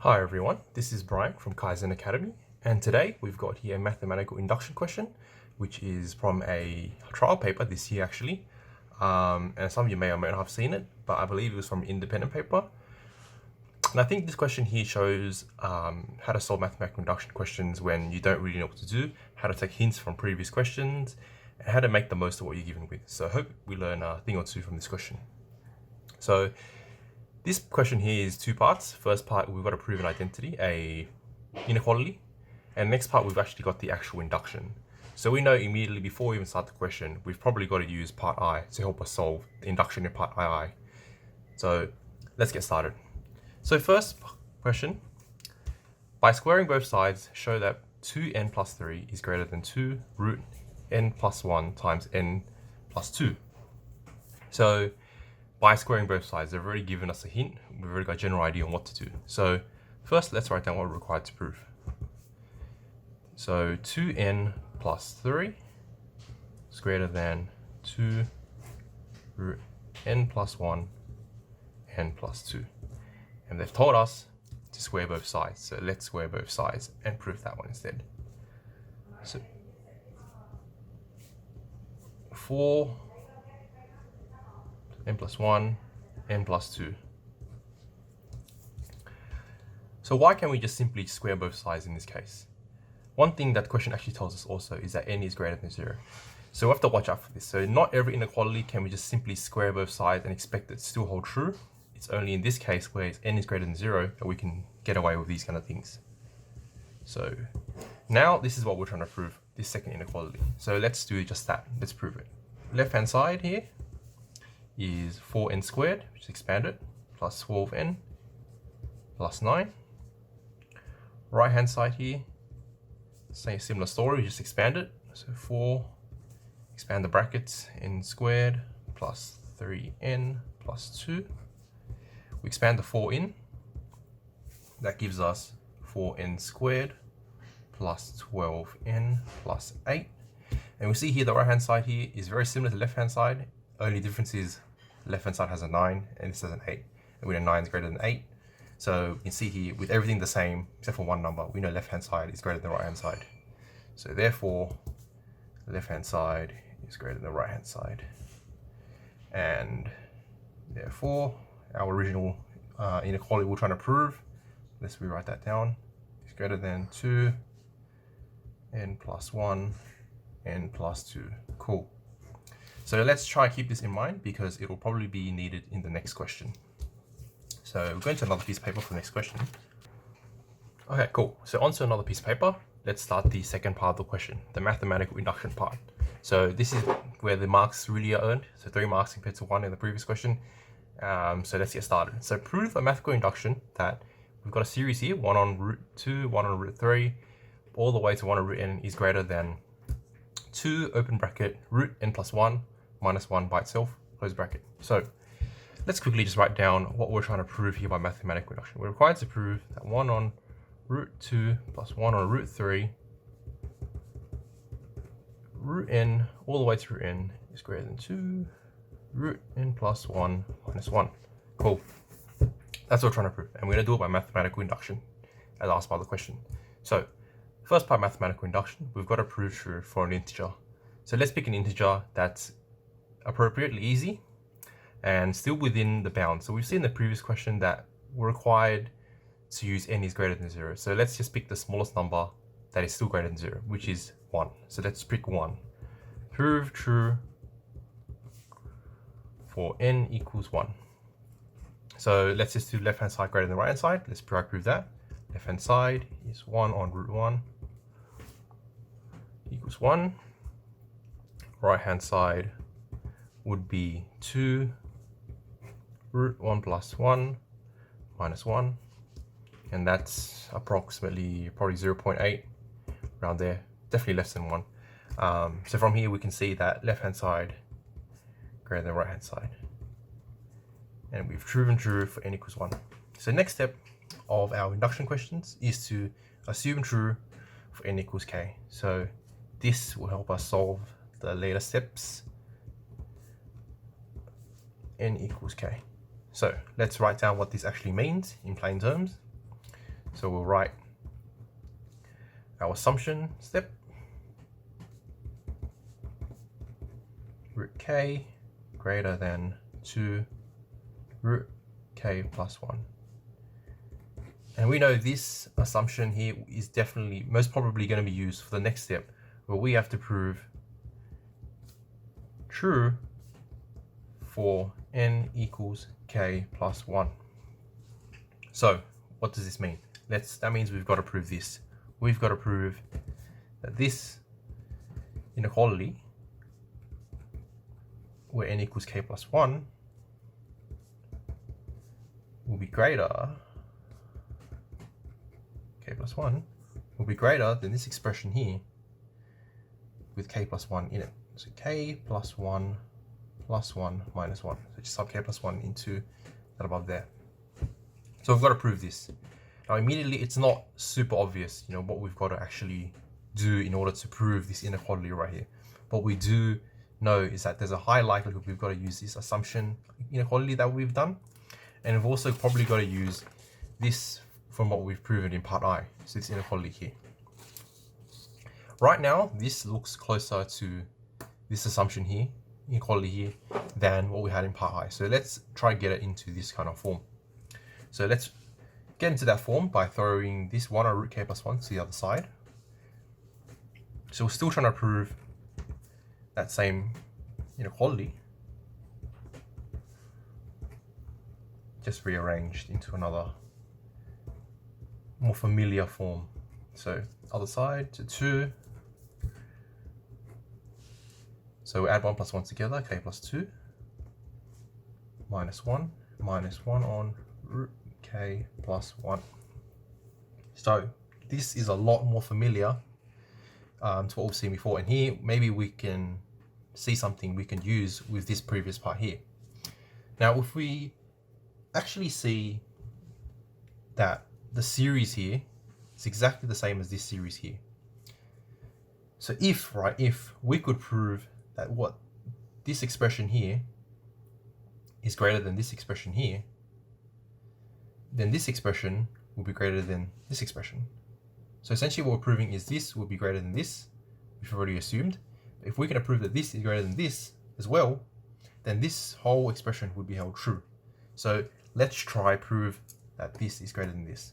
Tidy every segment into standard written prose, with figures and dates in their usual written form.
Hi everyone, this is Brian from Kaizen Academy, and today we've got here a mathematical induction question, which is from a trial paper this year actually, and some of you may or may not have seen it, but I believe it was from an independent paper. And I think this question here shows how to solve mathematical induction questions when you don't really know what to do, how to take hints from previous questions, and how to make the most of what you're given with. So I hope we learn a thing or two from this question. So this question here is two parts. First part, we've got to prove an identity, a inequality, and next part, we've actually got the actual induction. So we know immediately before we even start the question, we've probably got to use part I to help us solve the induction in part II. So let's get started. So first question, by squaring both sides, show that 2n plus 3 is greater than 2 root n plus 1 times n plus 2. So by squaring both sides, they've already given us a hint. We've already got a general idea on what to do. So first, let's write down what we're required to prove. So 2n plus 3 is greater than 2 root n plus 1 n plus 2. And they've told us to square both sides. So let's square both sides and prove that one instead. So 4 n plus 1, n plus 2. So why can't we just simply square both sides in this case? One thing that question actually tells us also is that n is greater than 0. So we have to watch out for this. So not every inequality can we just simply square both sides and expect it to still hold true. It's only in this case where n is greater than 0 that we can get away with these kind of things. So now this is what we're trying to prove, this second inequality. So let's do just that. Let's prove it. Left hand side here is 4n squared, which is expanded, plus 12n plus 9. Right hand side here, same similar story, we just expand it. So 4, expand the brackets, n squared plus 3n plus 2. We expand the 4 in, that gives us 4n squared plus 12n plus 8. And we see here the right hand side here is very similar to the left hand side. Only difference is the left hand side has a 9 and this has an 8. And we know 9 is greater than 8. So you can see here with everything the same except for one number, we know left hand side is greater than right hand side. So therefore, the left hand side is greater than the right hand side. And therefore, our original inequality we're trying to prove, let's rewrite that down, is greater than 2 n plus 1 n plus 2. Cool. So let's try to keep this in mind because it will probably be needed in the next question. So we're going to another piece of paper for the next question. Okay, cool. So on to another piece of paper. Let's start the second part of the question, the mathematical induction part. So this is where the marks really are earned. So 3 marks compared to 1 in the previous question. So let's get started. So prove a mathematical induction that we've got a series here, 1 on root 2, 1 on root 3, all the way to 1 on root n is greater than 2, open bracket, root n plus 1 minus 1 by itself, close bracket. So let's quickly just write down what we're trying to prove here by mathematical induction. We're required to prove that 1 on root 2 plus 1 on root 3, root n all the way to root n is greater than 2, root n plus 1 minus 1. Cool. That's what we're trying to prove. And we're going to do it by mathematical induction, as asked by the question. So first part mathematical induction, we've got to prove true for an integer. So let's pick an integer that's appropriately easy and still within the bounds. So we've seen in the previous question that we're required to use n is greater than 0. So let's just pick the smallest number that is still greater than 0, which is 1. So let's pick 1. Prove true for n equals 1. So let's just do left hand side greater than right hand side. Let's prove that. Left hand side is 1 on root 1 equals 1. Right hand side would be 2 root 1 plus 1 minus 1. And that's approximately probably 0.8 around there, definitely less than 1. So from here we can see that left hand side greater than right hand side. And we've proven true for n equals 1. So next step of our induction questions is to assume true for n equals k. So this will help us solve the later steps, n equals k. So let's write down what this actually means in plain terms. So we'll write our assumption step, root k greater than 2 root k plus 1. And we know this assumption here is definitely, most probably going to be used for the next step, where we have to prove true for n equals k plus 1. So what does this mean? That means we've got to prove this. We've got to prove that this inequality, where n equals k plus 1, will be greater, k plus 1 will be greater than this expression here with k plus 1 in it. So k plus 1 plus 1 minus 1. So just sub k plus 1 into that above there. So we've got to prove this. Now immediately it's not super obvious, you know, what we've got to actually do in order to prove this inequality right here. What we do know is that there's a high likelihood we've got to use this assumption inequality that we've done. And we've also probably got to use this from what we've proven in part I, so this inequality here. Right now, this looks closer to this assumption here, inequality here, than what we had in part I. So let's try to get it into this kind of form. So let's get into that form by throwing this 1 over root k plus 1 to the other side. So we're still trying to prove that same inequality, just rearranged into another more familiar form. So other side to 2. So we add 1 plus 1 together, k plus 2, minus 1 on root k plus 1. So this is a lot more familiar to what we've seen before. And here, maybe we can see something we can use with this previous part here. Now, if we actually see that the series here is exactly the same as this series here. So if we could prove that what this expression here is greater than this expression here, then this expression will be greater than this expression. So essentially what we're proving is this will be greater than this, which we've already assumed. If we can prove that this is greater than this as well, then this whole expression would be held true. So let's try prove that this is greater than this.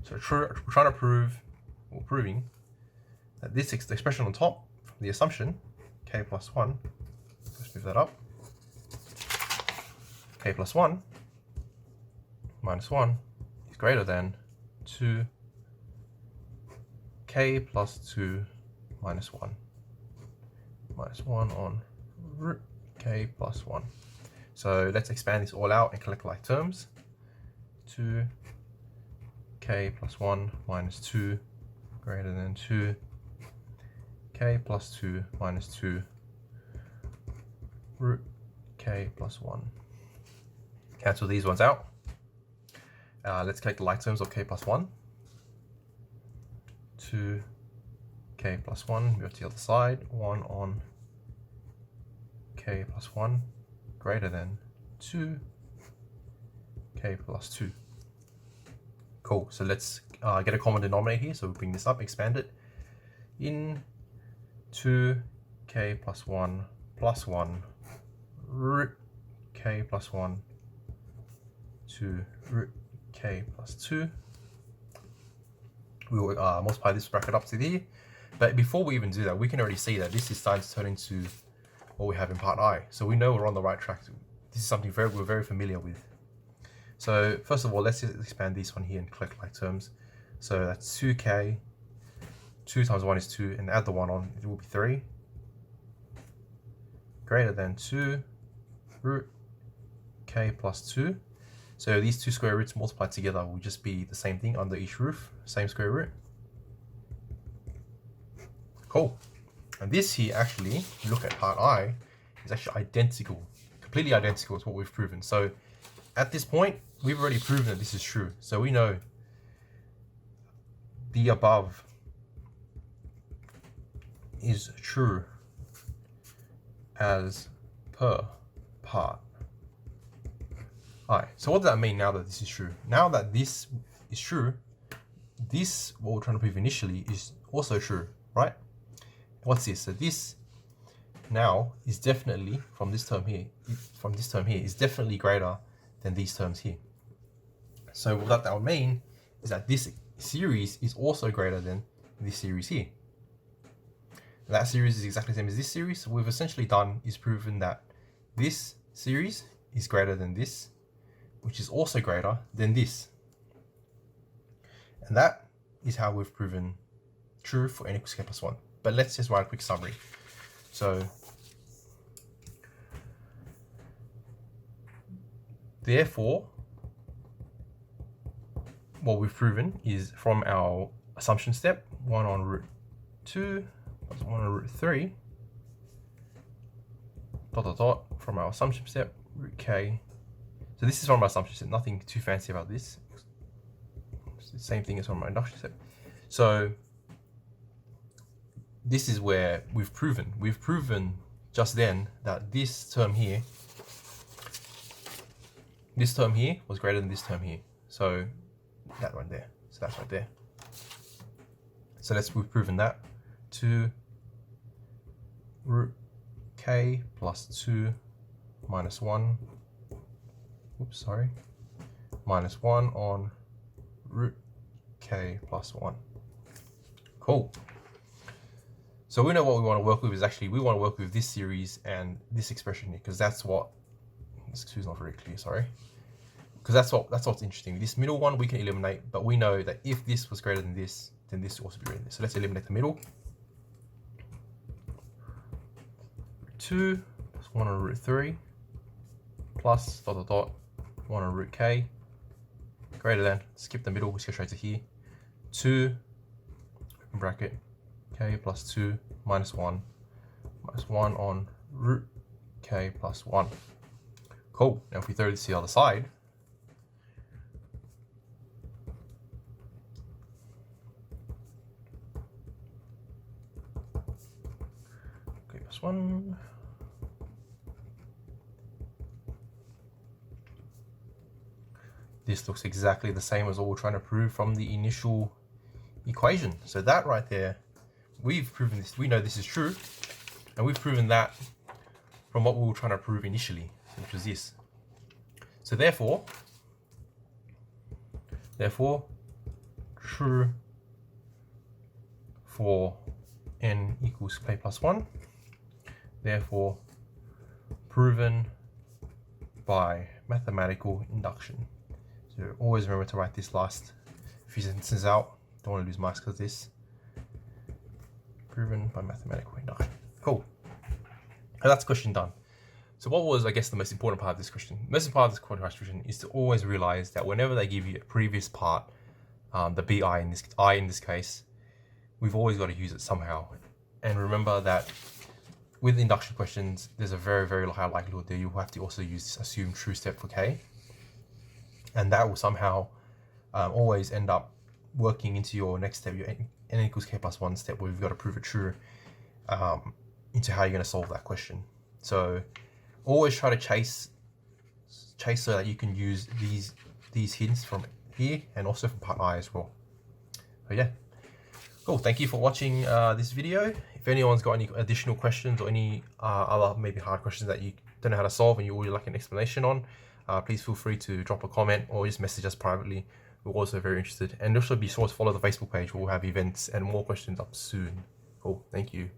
So we're trying to prove, or proving, that this expression on top, from the assumption, k plus 1, let's move that up, k plus 1 minus 1 is greater than 2 k plus 2 minus 1 on root k plus 1. So let's expand this all out and collect like terms. 2 k plus 1 minus 2 greater than 2 k plus 2 minus 2 root k plus 1. Cancel these ones out. Let's collect the like terms of k plus 1. 2 k plus 1, go to the other side, 1 on k plus 1 greater than 2 k plus 2. Cool, so let's get a common denominator here. So we bring this up, expand it in 2 k plus 1 root k plus 1 to root k plus 2. We will multiply this bracket up to there. But before we even do that, we can already see that this is starting to turn into what we have in part I. So we know we're on the right track. This is something we're very familiar with. So first of all, let's just expand this one here and collect like terms. So that's 2k, 2 times 1 is 2, and add the 1 on, it will be 3. Greater than 2 root k plus 2. So these two square roots multiplied together will just be the same thing under each roof, same square root. Cool. And this here actually, if you look at part I, is actually identical, completely identical to what we've proven. So at this point, we've already proven that this is true. So we know the above is true as per part Alright, so what does that mean now that this is true? Now that this is true, this, what we're trying to prove initially, is also true, right? What's this? So this now is definitely, from this term here, is definitely greater than these terms here. So what that would mean is that this series is also greater than this series here. That series is exactly the same as this series. So what we've essentially done is proven that this series is greater than this, which is also greater than this. And that is how we've proven true for n equals k plus 1. But let's just write a quick summary. So therefore, what we've proven is from our assumption step, 1 on root 2 plus 1 on root 3, dot dot dot, from our assumption step, root k. So this is from our assumption step, nothing too fancy about this. It's the same thing as from our induction step. So this is where we've proven just then that this term here was greater than this term here. So that right there. So that's right there. So we've proven that. 2 root k plus 2 minus 1. Oops, sorry. Minus 1 on root k plus 1. Cool. So we know what we want to work with is actually, we want to work with this series and this expression here, because that's what, this is not very clear, sorry. Because that's what's interesting. This middle one we can eliminate, but we know that if this was greater than this, then this will also be greater than this. So let's eliminate the middle. 2 plus 1 on root 3 plus dot dot dot 1 on root k greater than, skip the middle, let's go straight to here. 2 open bracket k plus 2 minus 1 on root k plus 1. Cool. Now if we throw this to the other side, k plus 1. This looks exactly the same as what we're trying to prove from the initial equation. So that right there, we've proven this, we know this is true, and we've proven that from what we were trying to prove initially, which was this. So therefore, true for n equals k plus 1, therefore proven by mathematical induction. So always remember to write this last few sentences out. Don't want to lose marks because of this. Proven by mathematical induction. Cool. And that's question done. So what was, I guess, the most important part of this question? The most important part of this question is to always realize that whenever they give you a previous part, the bi in this case, we've always got to use it somehow. And remember that with induction questions, there's a very, very high likelihood that you'll have to also use this assumed true step for k. And that will somehow always end up working into your next step, your n equals k plus 1 step, where you've got to prove it true into how you're going to solve that question. So always try to chase so that you can use these hints from here and also from part I as well. So yeah, cool. Thank you for watching this video. If anyone's got any additional questions or any other maybe hard questions that you don't know how to solve and you would like an explanation on, please feel free to drop a comment or just message us privately. We're also very interested. And also be sure to follow the Facebook page where we'll have events and more questions up soon. Cool. Thank you.